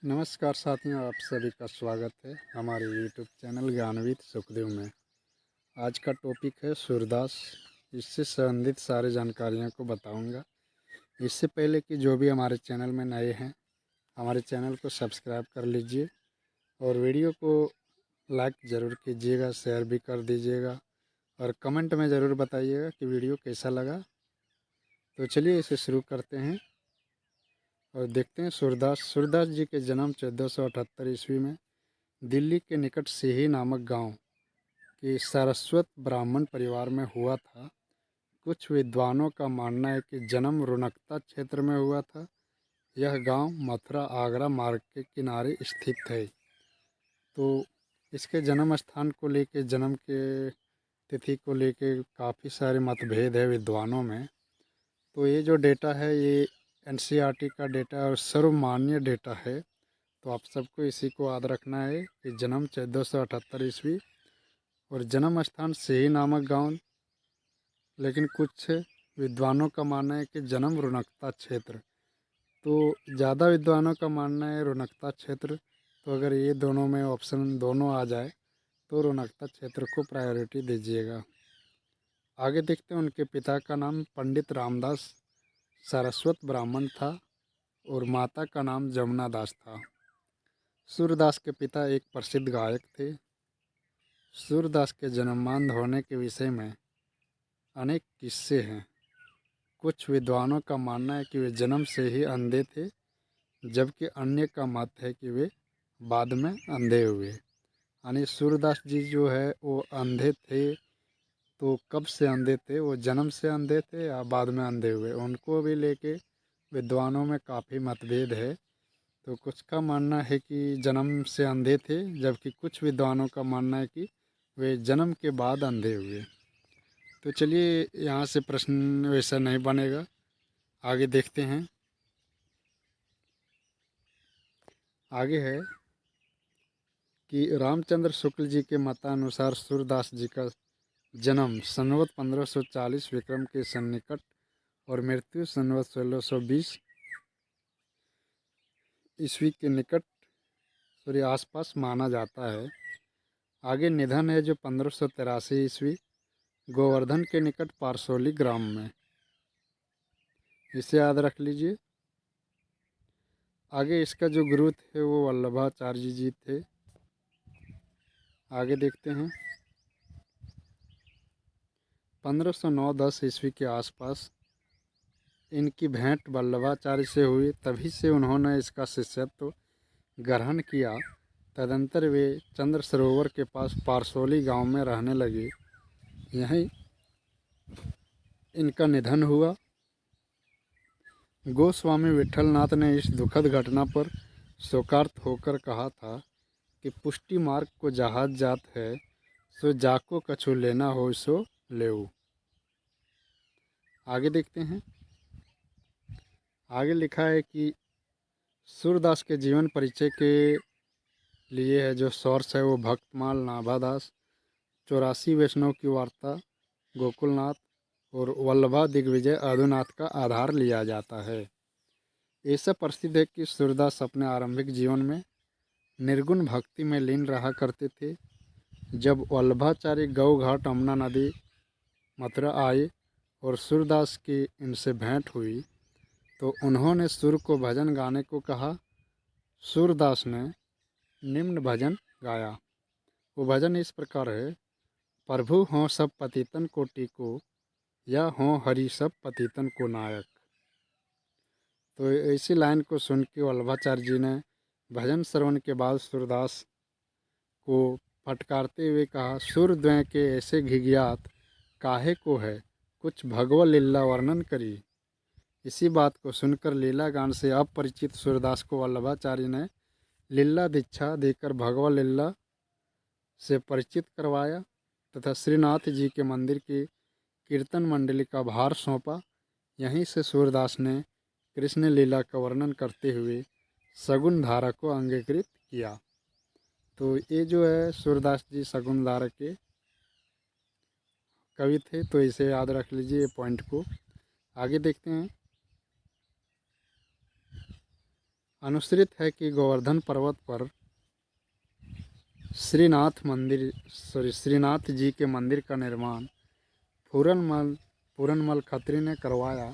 नमस्कार साथियों, आप सभी का स्वागत है हमारे यूट्यूब चैनल ज्ञानविद सुखदेव में। आज का टॉपिक है सूरदास। इससे संबंधित सारी जानकारियों को बताऊंगा। इससे पहले कि जो भी हमारे चैनल में नए हैं, हमारे चैनल को सब्सक्राइब कर लीजिए और वीडियो को लाइक ज़रूर कीजिएगा, शेयर भी कर दीजिएगा और कमेंट में ज़रूर बताइएगा कि वीडियो कैसा लगा। तो चलिए इसे शुरू करते हैं और देखते हैं। सूरदास जी के जन्म 1478 ईस्वी में दिल्ली के निकट सिही नामक गांव के सारस्वत ब्राह्मण परिवार में हुआ था। कुछ विद्वानों का मानना है कि जन्म रुनकता क्षेत्र में हुआ था। यह गांव मथुरा आगरा मार्ग के किनारे स्थित है। तो इसके जन्म स्थान को लेके, जन्म के तिथि को लेके काफ़ी सारे मतभेद है विद्वानों में। तो ये जो डेटा है ये एनसीईआरटी का डेटा और सर्वमान्य डेटा है। तो आप सबको इसी को याद रखना है कि जन्म 1478 ईस्वी और जन्म स्थान सिही नामक गांव। लेकिन कुछ विद्वानों का मानना है कि जन्म रुनकता क्षेत्र। तो ज़्यादा विद्वानों का मानना है रुनकता क्षेत्र। तो अगर ये दोनों में ऑप्शन दोनों आ जाए तो रुनकता क्षेत्र को प्रायोरिटी दीजिएगा। आगे देखते हैं। उनके पिता का नाम पंडित रामदास सारस्वत ब्राह्मण था और माता का नाम जमुना दास था। सूरदास के पिता एक प्रसिद्ध गायक थे। सूरदास के जन्मांध होने के विषय में अनेक किस्से हैं। कुछ विद्वानों का मानना है कि वे जन्म से ही अंधे थे, जबकि अन्य का मत है कि वे बाद में अंधे हुए। यानी सूरदास जी जो है वो अंधे थे। तो कब से अंधे थे? वो जन्म से अंधे थे या बाद में अंधे हुए? उनको भी लेके विद्वानों में काफ़ी मतभेद है। तो कुछ का मानना है कि जन्म से अंधे थे, जबकि कुछ विद्वानों का मानना है कि वे जन्म के बाद अंधे हुए। तो चलिए, यहाँ से प्रश्न वैसा नहीं बनेगा। आगे देखते हैं। आगे है कि रामचंद्र शुक्ल जी के मतानुसार सूरदास जी का जन्म संवत 1540 विक्रम के सन्निकट और मृत्यु संवत 1620 ईस्वी के निकट आसपास माना जाता है। आगे निधन है जो 1583 ईस्वी गोवर्धन के निकट पारसोली ग्राम में। इसे याद रख लीजिए। आगे इसका जो गुरु थे वो वल्लभाचार्य जी थे। आगे देखते हैं। 1509-10 ईस्वी के आसपास इनकी भेंट वल्लभाचार्य से हुई, तभी से उन्होंने इसका शिष्यत्व ग्रहण किया। तदंतर वे चंद्र सरोवर के पास पारसोली गांव में रहने लगे। यहीं इनका निधन हुआ। गोस्वामी विठलनाथ ने इस दुखद घटना पर शोकार्त होकर कहा था कि पुष्टि मार्ग को जहाज जात है, सो जाको कछु लेना हो सो लेऊ। आगे देखते हैं। आगे लिखा है कि सूरदास के जीवन परिचय के लिए है जो सोर्स है वो भक्तमाल नाभादास, 84 वैष्णव की वार्ता गोकुलनाथ और वल्लभा दिग्विजय अधुनाथ का आधार लिया जाता है। ऐसा प्रसिद्ध है कि सूरदास अपने आरंभिक जीवन में निर्गुण भक्ति में लीन रहा करते थे। जब वल्लभाचार्य गौ घाट अमना नदी मथुरा आए और सूरदास की इनसे भेंट हुई तो उन्होंने सुर को भजन गाने को कहा। सूरदास ने निम्न भजन गाया। वो भजन इस प्रकार है। प्रभु हों सब पतितन को टीको, या हों हरि सब पतितन को नायक। तो इसी लाइन को सुन के वल्लभाचार्य जी ने भजन श्रवण के बाद सूरदास को फटकारते हुए कहा, सुर द्वय के ऐसे घिघियात काहे को है, कुछ भगव लीला वर्णन करी। इसी बात को सुनकर लीला गान से अपरिचित सूरदास को वल्लभाचार्य ने लीला दीक्षा देकर भगव लीला से परिचित करवाया तथा श्रीनाथ जी के मंदिर की कीर्तन मंडली का भार सौंपा। यहीं से सूरदास ने कृष्ण लीला का वर्णन करते हुए शगुन धारा को अंगीकृत किया। तो ये जो है सूरदास जी शगुन धारा के कवि थे। तो इसे याद रख लीजिए ये पॉइंट को। आगे देखते हैं। अनुश्रित है कि गोवर्धन पर्वत पर श्रीनाथ जी के मंदिर का निर्माण पूरनमल खत्री ने करवाया।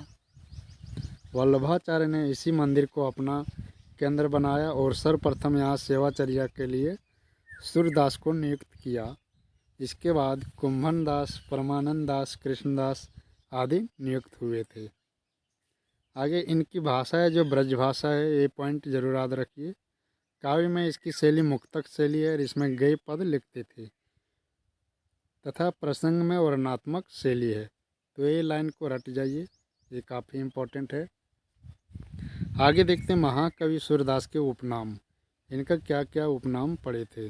वल्लभाचार्य ने इसी मंदिर को अपना केंद्र बनाया और सर्वप्रथम यहाँ सेवाचर्या के लिए सूरदास को नियुक्त किया। इसके बाद कुंभन दास, परमानंद दास, कृष्णदास आदि नियुक्त हुए थे। आगे इनकी भाषा है जो ब्रज भाषा है, ये पॉइंट जरूर याद रखिए। काव्य में इसकी शैली मुक्तक शैली है और इसमें गए पद लिखते थे तथा प्रसंग में वर्णनात्मक शैली है। तो ये लाइन को रट जाइए, ये काफ़ी इम्पोर्टेंट है। आगे देखते हैं महाकवि सूरदास के उपनाम। इनका क्या क्या उपनाम पड़े थे।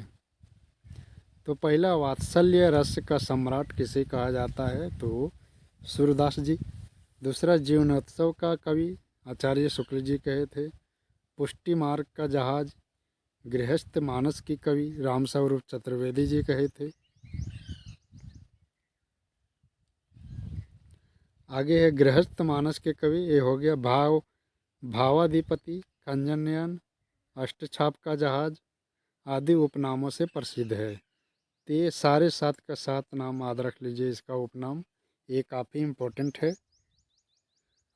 तो पहला, वात्सल्य रस का सम्राट किसे कहा जाता है, तो सूरदास जी। दूसरा, जीवनोत्सव का कवि आचार्य शुक्ल जी कहे थे। पुष्टि मार्ग का जहाज गृहस्थ मानस की कवि रामस्वरूप चतुर्वेदी जी कहे थे। आगे है गृहस्थ मानस के कवि, ये हो गया भावाधिपति, खंजनयन, अष्टछाप का जहाज आदि उपनामों से प्रसिद्ध है। तो ये सारे 7 का 7 नाम याद रख लीजिए, इसका उपनाम, ये काफ़ी इम्पोर्टेंट है।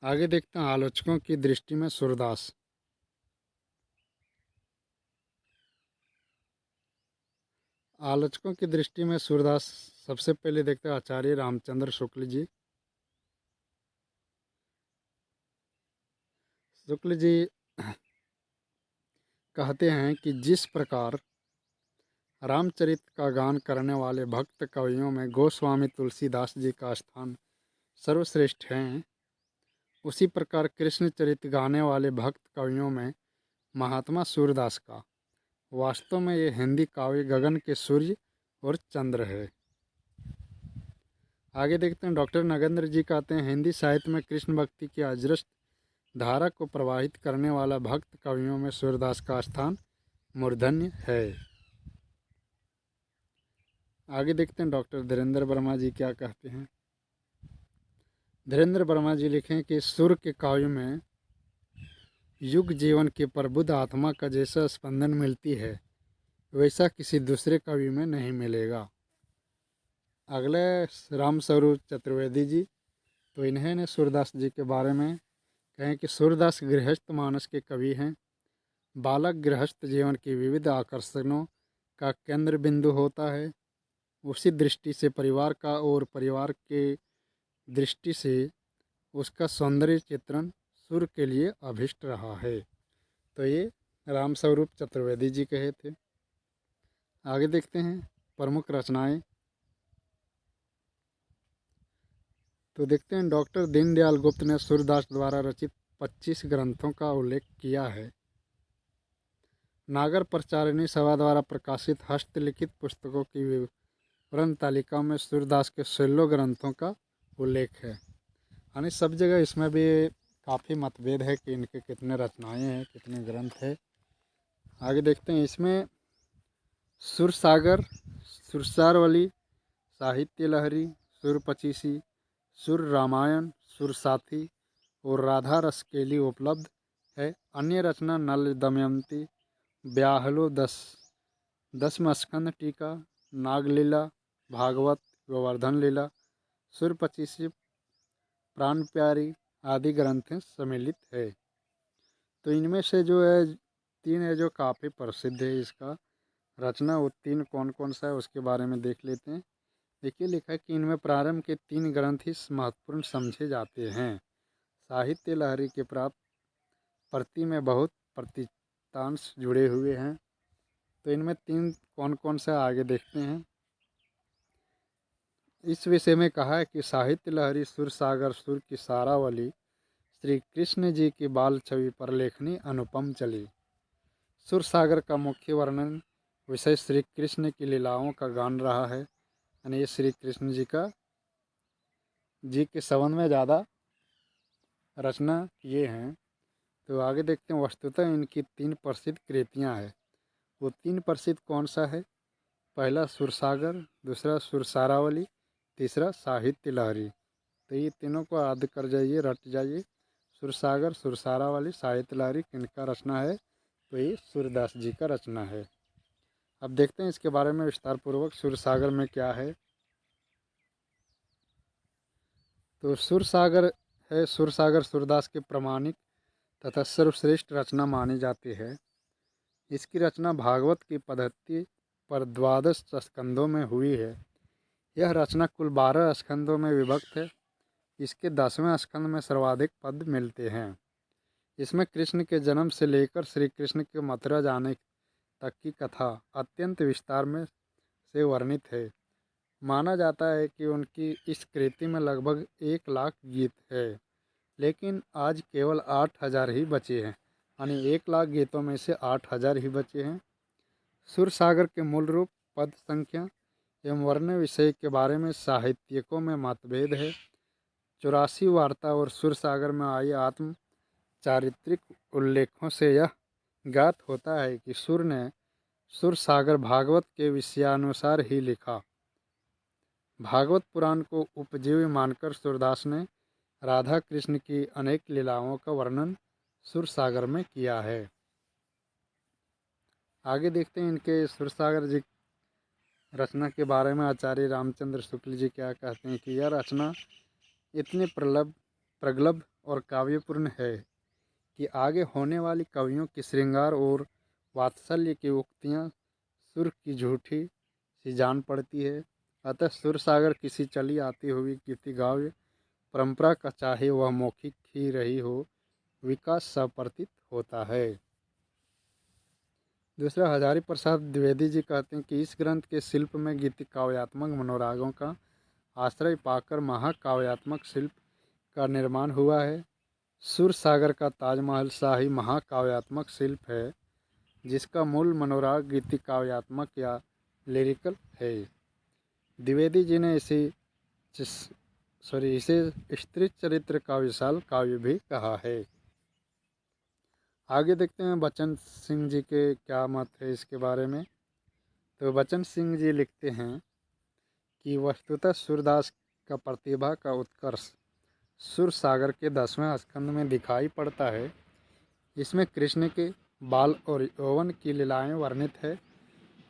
आगे देखते हैं आलोचकों की दृष्टि में सूरदास। आलोचकों की दृष्टि में सूरदास सबसे पहले देखते हैं आचार्य रामचंद्र शुक्ल जी। शुक्ल जी कहते हैं कि जिस प्रकार रामचरित का गान करने वाले भक्त कवियों में गोस्वामी तुलसीदास जी का स्थान सर्वश्रेष्ठ है, उसी प्रकार कृष्णचरित गाने वाले भक्त कवियों में महात्मा सूरदास का। वास्तव में ये हिंदी काव्य गगन के सूर्य और चंद्र है। आगे देखते हैं डॉक्टर नगेंद्र जी कहते हैं हिंदी साहित्य में कृष्ण भक्ति की अजरस्त धारा को प्रवाहित करने वाला भक्त कवियों में सूरदास का स्थान मूर्धन्य है। आगे देखते हैं डॉक्टर धीरेन्द्र वर्मा जी क्या कहते हैं। धीरेन्द्र वर्मा जी लिखें कि सुर के काव्य में युग जीवन की प्रबुद्ध आत्मा का जैसा स्पंदन मिलती है वैसा किसी दूसरे कवि में नहीं मिलेगा। अगले रामस्वरूप चतुर्वेदी जी, तो इन्होंने सूरदास जी के बारे में कहें कि सूरदास गृहस्थ मानस के कवि हैं। बालक गृहस्थ जीवन की विविध आकर्षणों का केंद्र बिंदु होता है। उसी दृष्टि से परिवार का और परिवार के दृष्टि से उसका सौंदर्य चित्रण सुर के लिए अभिष्ट रहा है। तो ये रामस्वरूप चतुर्वेदी जी कहे थे। आगे देखते हैं प्रमुख रचनाएं। तो देखते हैं डॉक्टर दीनदयाल गुप्त ने सूरदास द्वारा रचित 25 ग्रंथों का उल्लेख किया है। नागर प्रचारिणी सभा द्वारा प्रकाशित हस्तलिखित पुस्तकों की विवरण तालिका में सूरदास के 16 ग्रंथों का उल्लेख है। यानी सब जगह इसमें भी काफ़ी मतभेद है कि इनके कितने रचनाएं हैं, कितने ग्रंथ है। आगे देखते हैं इसमें सुरसागर, सुरसारवली, साहित्य लहरी, सुरपचीसी, सुर रामायण, सुरसाथी और राधा रसकेली उपलब्ध है। अन्य रचना नल दमयंती, ब्याहलो दशमस्कंद टीका, नागलीला, भागवत, गोवर्धन लीला, सुरपचीसी, प्राण प्यारी आदि ग्रंथ सम्मिलित है। तो इनमें से जो है 3 है जो काफ़ी प्रसिद्ध है। इसका रचना वो 3 कौन कौन सा है उसके बारे में देख लेते हैं। देखिए लिखा है कि इनमें प्रारंभ के 3 ग्रंथ ही महत्वपूर्ण समझे जाते हैं। साहित्य लहरी के प्राप्त प्रति में बहुत प्रतितांश जुड़े हुए हैं। तो इनमें 3 कौन कौन सा आगे देखते हैं। इस विषय में कहा है कि साहित्य लहरी सुरसागर, सुर की सारावली, श्री कृष्ण जी की बाल छवि पर लेखनी अनुपम चली। सुरसागर का मुख्य वर्णन विषय श्री कृष्ण की लीलाओं का गान रहा है। यानी ये श्री कृष्ण जी के संबंध में ज़्यादा रचना किए हैं। तो आगे देखते हैं वस्तुतः इनकी 3 प्रसिद्ध कृतियाँ हैं। वो 3 प्रसिद्ध कौन सा है। पहला सुरसागर, दूसरा सुरसारावली, तीसरा साहित्य लहरी। तो ये तीनों को याद कर जाइए, रट जाइए। सुरसागर, सुरसारावली, साहित्य लहरी किनका रचना है, तो ये सूरदास जी का रचना है। अब देखते हैं इसके बारे में विस्तार पूर्वक सूरसागर में क्या है। तो सूरसागर सूरदास की प्रमाणिक तथा सर्वश्रेष्ठ रचना मानी जाती है। इसकी रचना भागवत की पद्धति पर 12 स्कंदों में हुई है। यह रचना कुल 12 स्कंदों में विभक्त है। इसके 10वें स्कंद में सर्वाधिक पद मिलते हैं। इसमें कृष्ण के जन्म से लेकर श्री कृष्ण के मथुरा जाने तक की कथा अत्यंत विस्तार में से वर्णित है। माना जाता है कि उनकी इस कृति में लगभग 1 लाख गीत है, लेकिन आज केवल 8,000 ही बचे हैं। यानी 1 लाख गीतों में से 8,000 ही बचे हैं। सुरसागर के मूल रूप, पद संख्या एवं वर्ण विषय के बारे में साहित्यकों में मतभेद है। 84 वार्ता और सुरसागर में आई आत्म चारित्रिक उल्लेखों से यह ज्ञात होता है कि सुर ने सुरसागर भागवत के विषयानुसार ही लिखा। भागवत पुराण को उपजीव्य मानकर सूरदास ने राधा कृष्ण की अनेक लीलाओं का वर्णन सुरसागर में किया है। आगे देखते हैं इनके सुरसागर जी रचना के बारे में आचार्य रामचंद्र शुक्ल जी क्या कहते हैं कि यह रचना इतनी प्रगल्भ और काव्यपूर्ण है कि आगे होने वाली कवियों की श्रृंगार और वात्सल्य की उक्तियाँ सुर की झूठी सी जान पड़ती है। अतः सुरसागर किसी चली आती हुई गीति काव्य परंपरा का, चाहे वह मौखिक ही रही हो, विकास सा प्रतीत होता है। दूसरा, हजारी प्रसाद द्विवेदी जी कहते हैं कि इस ग्रंथ के शिल्प में गीति काव्यात्मक मनोरागों का आश्रय पाकर महाकाव्यात्मक शिल्प का निर्माण हुआ है। सुरसागर का ताजमहल शाही महाकाव्यात्मक शिल्प है, जिसका मूल मनोराग गीति काव्यात्मक या लिरिकल है। द्विवेदी जी ने इसे स्त्री चरित्र का विशाल काव्य भी कहा है। आगे देखते हैं बचन सिंह जी के क्या मत है इसके बारे में। तो बचन सिंह जी लिखते हैं कि वस्तुतः सूरदास का प्रतिभा का उत्कर्ष सुरसागर के 10वें स्कंद में दिखाई पड़ता है। इसमें कृष्ण के बाल और यौवन की लीलाएं वर्णित है।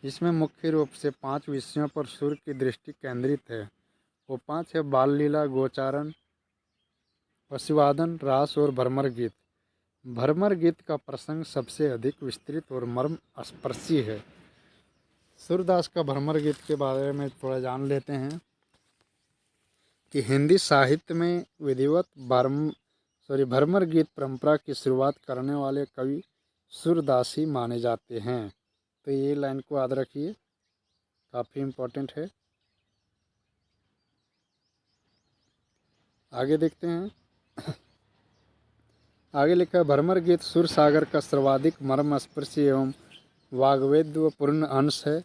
इसमें मुख्य रूप से 5 विषयों पर सुर की दृष्टि केंद्रित है। वो 5 है: बाल लीला, गोचारण, पशुवादन, रास और भ्रमर गीत। भ्रमर गीत का प्रसंग सबसे अधिक विस्तृत और मर्म स्पर्शी है। सूरदास का भ्रमर गीत के बारे में थोड़ा जान लेते हैं कि हिंदी साहित्य में विधिवत भ्रमर गीत परंपरा की शुरुआत करने वाले कवि सूरदास ही माने जाते हैं। तो ये लाइन को याद रखिए, काफ़ी इम्पोर्टेंट है। आगे देखते हैं। आगे लिखा है, भ्रमर गीत सुरसागर का सर्वाधिक मर्मस्पर्शी एवं वाग्वेद्यपूर्ण अंश है।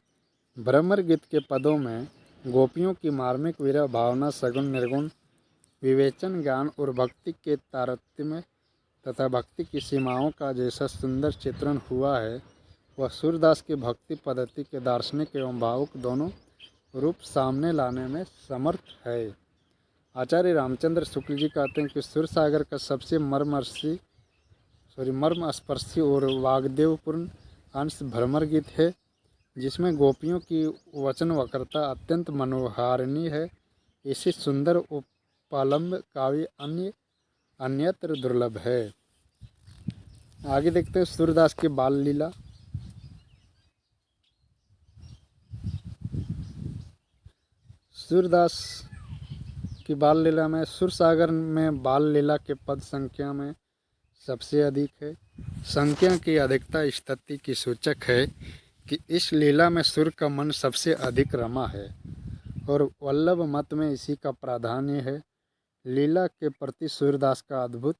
भ्रमर गीत के पदों में गोपियों की मार्मिक विरह भावना, सगुण निर्गुण विवेचन, ज्ञान और भक्ति के तारतम्य तथा भक्ति की सीमाओं का जैसा सुंदर चित्रण हुआ है, वह सूरदास की भक्ति पद्धति के दार्शनिक एवं भावुक दोनों रूप सामने लाने में समर्थ है। आचार्य रामचंद्र शुक्ल जी कहते हैं कि सुरसागर का सबसे मर्मस्पर्शी और वाग्देवपूर्ण अंश भ्रमर गीत है, जिसमें गोपियों की वचन वक्रता अत्यंत मनोहारिणी है। इसी सुंदर उपालंब काव्य अन्यत्र दुर्लभ है। आगे देखते हैं सूरदास की बाल लीला। सूरदास की बाल लीला में सुरसागर में बाल लीला के पद संख्या में सबसे अधिक है। संख्या की अधिकता स्थिति की सूचक है कि इस लीला में सुर का मन सबसे अधिक रमा है और वल्लभ मत में इसी का प्राधान्य है। लीला के प्रति सूरदास का अद्भुत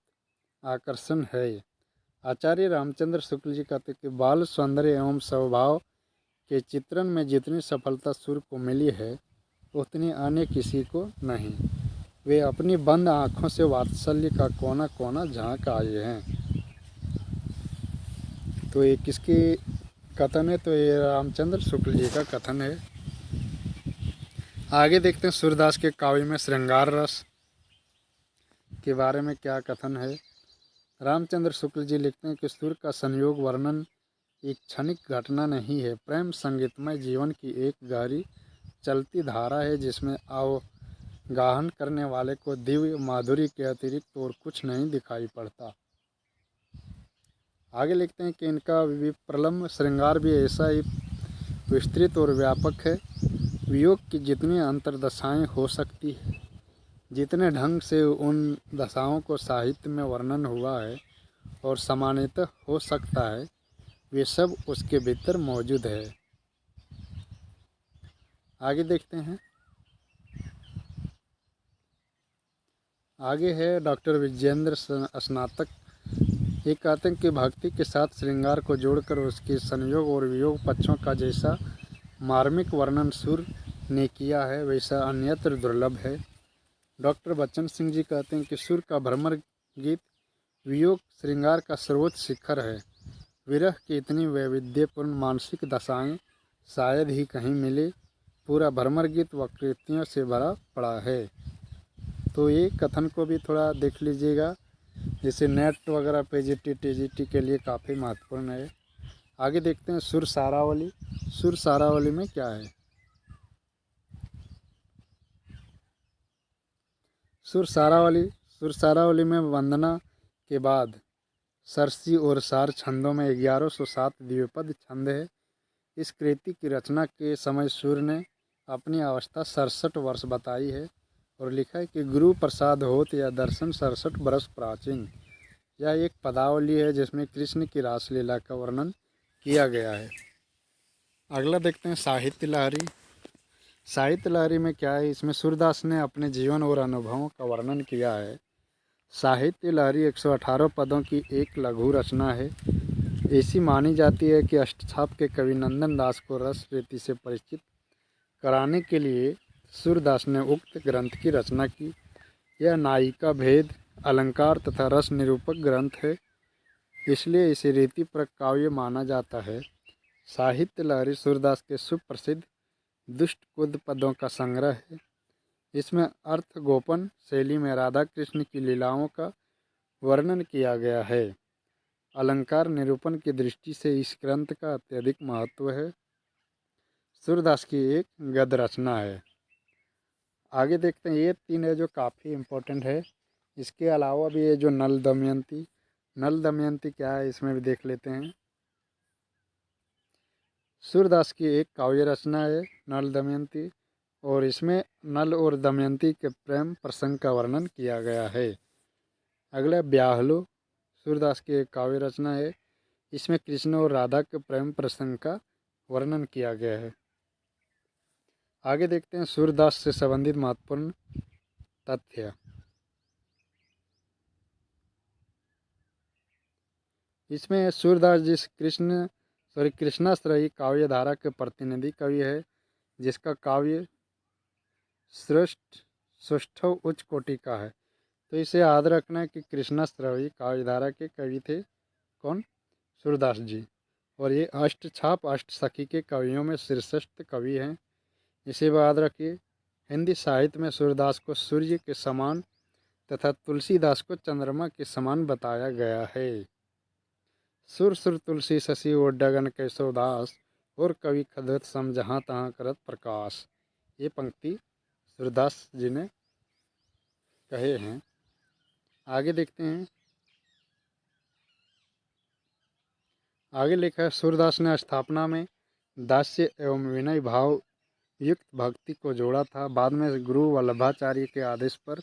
आकर्षण है। आचार्य रामचंद्र शुक्ल जी कहते कि बाल सौंदर्य एवं स्वभाव के चित्रण में जितनी सफलता सुर को मिली है, उतनी अन्य किसी को नहीं। वे अपनी बंद आँखों से वात्सल्य का कोना कोना झांक आए हैं। तो ये किसकी कथन है? तो ये रामचंद्र शुक्ल जी का कथन है। आगे देखते हैं सूरदास के काव्य में श्रृंगार रस के बारे में क्या कथन है। रामचंद्र शुक्ल जी लिखते हैं कि सुर का संयोग वर्णन एक क्षणिक घटना नहीं है। प्रेम संगीतमय जीवन की एक गहरी चलती धारा है जिसमें अवगाहन करने वाले को दिव्य माधुरी के अतिरिक्त और कुछ नहीं दिखाई पड़ता। आगे लिखते हैं कि इनका विप्रलम्ब श्रृंगार भी ऐसा ही विस्तृत और व्यापक है। वियोग की जितनी अंतर्दशाएं हो सकती है, जितने ढंग से उन दशाओं को साहित्य में वर्णन हुआ है और सामान्यतः हो सकता है, वे सब उसके भीतर मौजूद है। आगे देखते हैं। आगे है डॉक्टर विजयेंद्र स्नातक। ये कहते हैं कि भक्ति के साथ श्रृंगार को जोड़कर उसके संयोग और वियोग पक्षों का जैसा मार्मिक वर्णन सुर ने किया है, वैसा अन्यत्र दुर्लभ है। डॉक्टर बच्चन सिंह जी कहते हैं कि सुर का भ्रमर गीत वियोग श्रृंगार का सर्वोच्च शिखर है। विरह की इतनी वैविध्यपूर्ण मानसिक दशाएं शायद ही कहीं मिले। पूरा भ्रमर गीत वक्रोक्तियों से भरा पड़ा है। तो ये कथन को भी थोड़ा देख लीजिएगा, जैसे नेट वगैरह पे टीजीटी के लिए काफ़ी महत्वपूर्ण है। आगे देखते हैं सुर सारावली। सुर सारावली में क्या है? सुर सारावली में वंदना के बाद सरसी और सार छंदों में 1107 द्विपद छंद है। इस कृति की रचना के समय सूर्य ने अपनी अवस्था 67 वर्ष बताई है और लिखा है कि गुरु प्रसाद होत या दर्शन 67 वर्ष प्राचीन। यह एक पदावली है जिसमें कृष्ण की रासलीला का वर्णन किया गया है। अगला देखते हैं साहित्य लहरी। साहित्य लहरी में क्या है? इसमें सूरदास ने अपने जीवन और अनुभवों का वर्णन किया है। साहित्य लहरी 118 पदों की एक लघु रचना है। ऐसी मानी जाती है कि अष्टछाप के कवि नंदन दास को रस रीति से परिचित कराने के लिए सूरदास ने उक्त ग्रंथ की रचना की। यह नायिका भेद, अलंकार तथा रस निरूपक ग्रंथ है, इसलिए इसे रीति पर काव्य माना जाता है। साहित्य लहरी सूरदास के सुप्रसिद्ध दुष्ट कुद पदों का संग्रह है। इसमें अर्थ गोपन शैली में राधा कृष्ण की लीलाओं का वर्णन किया गया है। अलंकार निरूपण की दृष्टि से इस ग्रंथ का अत्यधिक महत्व है। सूरदास की एक गद्य रचना है। आगे देखते हैं, ये तीन है जो काफ़ी इम्पोर्टेंट है। इसके अलावा भी ये जो नल दमयंती, नल दमयंती क्या है इसमें भी देख लेते हैं। सूरदास की एक काव्य रचना है नल दमयंती, और इसमें नल और दमयंती के प्रेम प्रसंग का वर्णन किया गया है। अगला ब्याहलो, सूरदास की एक काव्य रचना है। इसमें कृष्ण और राधा के प्रेम प्रसंग का वर्णन किया गया है। आगे देखते हैं सूरदास से संबंधित महत्वपूर्ण तथ्य। इसमें सूरदास जी कृष्णाश्रयी काव्य धारा के प्रतिनिधि कवि है, जिसका काव्य श्रेष्ठ उच्च कोटि का है। तो इसे याद रखना है कि कृष्णाश्रयी काव्य धारा के कवि थे कौन? सूरदास जी। और ये अष्टछाप अष्टसखी के कवियों में शीर्षस्थ कवि हैं। इसे याद रखिए। हिंदी साहित्य में सूरदास को सूर्य के समान तथा तुलसीदास को चंद्रमा के समान बताया गया है। सुर सुर तुलसी शशि और डगन कैसो दास, और कवि खदत सम जहाँ तहाँ करत प्रकाश। ये पंक्ति सूरदास जी ने कहे हैं। आगे देखते हैं। आगे लिखा है, सूरदास ने स्थापना में दास्य एवं विनय भाव युक्त भक्ति को जोड़ा था। बाद में गुरु वल्लभाचार्य के आदेश पर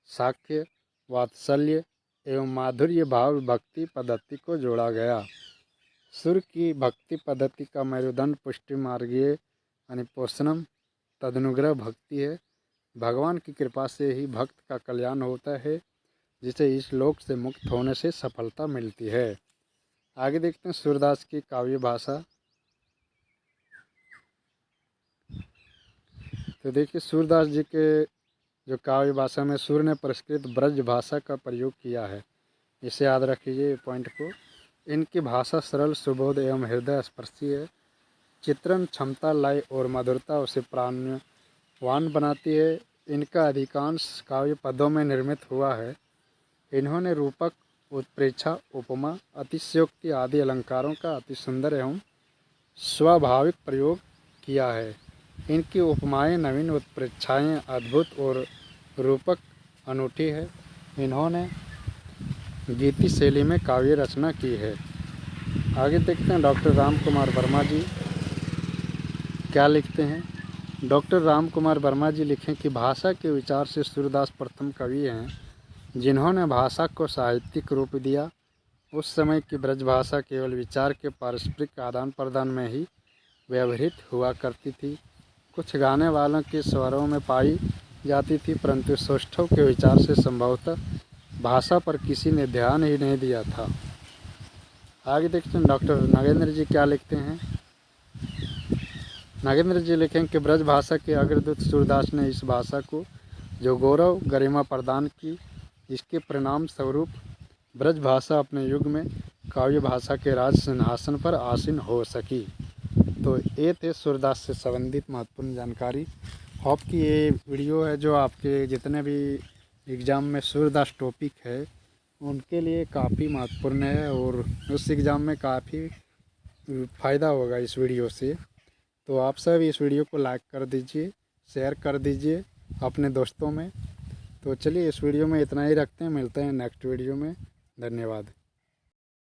साख्य, वात्सल्य एवं माधुर्य भाव भक्ति पद्धति को जोड़ा गया। सुर की भक्ति पद्धति का मेरुदंड पुष्टि मार्गीय अनिपोषणम तदनुग्रह भक्ति है। भगवान की कृपा से ही भक्त का कल्याण होता है, जिसे इस लोक से मुक्त होने से सफलता मिलती है। आगे देखते हैं सूरदास की काव्य भाषा। तो देखिए, सूरदास जी के जो काव्य भाषा में सूर्य ने परिष्कृत ब्रज भाषा का प्रयोग किया है। इसे याद रखिए पॉइंट को। इनकी भाषा सरल, सुबोध एवं हृदय स्पर्शी है। चित्रण क्षमता, लय और मधुरता उसे प्राणवान बनाती है। इनका अधिकांश काव्य पदों में निर्मित हुआ है। इन्होंने रूपक उत्प्रेक्षा, उपमा, अतिशयोक्ति आदि अलंकारों का अति सुंदर एवं स्वाभाविक प्रयोग किया है। इनकी उपमाएं नवीन, उत्प्रेक्षाएं अद्भुत और रूपक अनूठी है। इन्होंने गीति शैली में काव्य रचना की है। आगे देखते हैं डॉक्टर राम कुमार वर्मा जी क्या लिखते हैं। डॉक्टर राम कुमार वर्मा जी लिखें कि भाषा के विचार से सूरदास प्रथम कवि हैं जिन्होंने भाषा को साहित्यिक रूप दिया। उस समय की ब्रज भाषा केवल विचार के पारस्परिक आदान प्रदान में ही व्यवहृत हुआ करती थी। कुछ गाने वालों के स्वरों में पाई जाती थी, परंतु सौष्ठव के विचार से संभवतः भाषा पर किसी ने ध्यान ही नहीं दिया था। आगे देखते हैं डॉक्टर नागेंद्र जी क्या लिखते हैं। नागेंद्र जी लिखें कि ब्रज भाषा के अग्रदूत सूरदास ने इस भाषा को जो गौरव गरिमा प्रदान की, इसके परिणाम स्वरूप ब्रज भाषा अपने युग में काव्य भाषा के राज सिंहासन पर आसीन हो सकी। तो ये थे सूरदास से संबंधित महत्वपूर्ण जानकारी। होप कि ये वीडियो है जो आपके जितने भी एग्ज़ाम में सूरदास टॉपिक है उनके लिए काफ़ी महत्वपूर्ण है और उस एग्ज़ाम में काफ़ी फ़ायदा होगा इस वीडियो से। तो आप सब इस वीडियो को लाइक कर दीजिए, शेयर कर दीजिए अपने दोस्तों में। तो चलिए इस वीडियो में इतना ही रखते हैं, मिलते हैं नेक्स्ट वीडियो में। धन्यवाद।